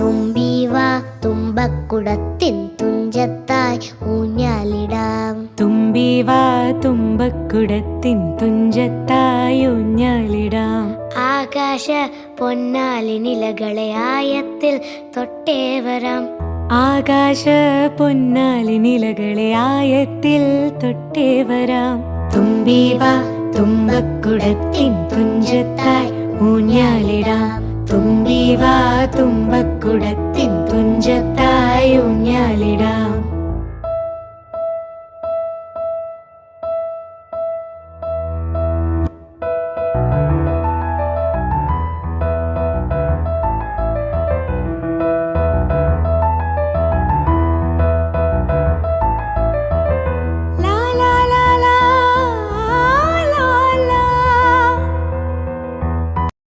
തുമ്പീവാ തുമ്പക്കുടത്തിൻ തുഞ്ചത്തായി ഊഞ്ഞാലിടാം. തുമ്പീവാ തുമ്പക്കുടത്തിൻ തുഞ്ചത്തായി ഊഞ്ഞാലിടാം. ആകാശ പൊന്നാലിനിലകളെ ആയത്തിൽ തൊട്ടേ വരാം. ആകാശ പൊന്നാലിനിലകളെ ആയത്തിൽ തൊട്ടേ വരാം. തുമ്പീവാ തുമ്പക്കുടത്തിൻ തുഞ്ചത്തായി ഊഞ്ഞാലിടാം. തുമ്പീവാ തുമ്പക്കുടത്തിൻ തുഞ്ചത്തായി ഊഞ്ഞാലിടാം.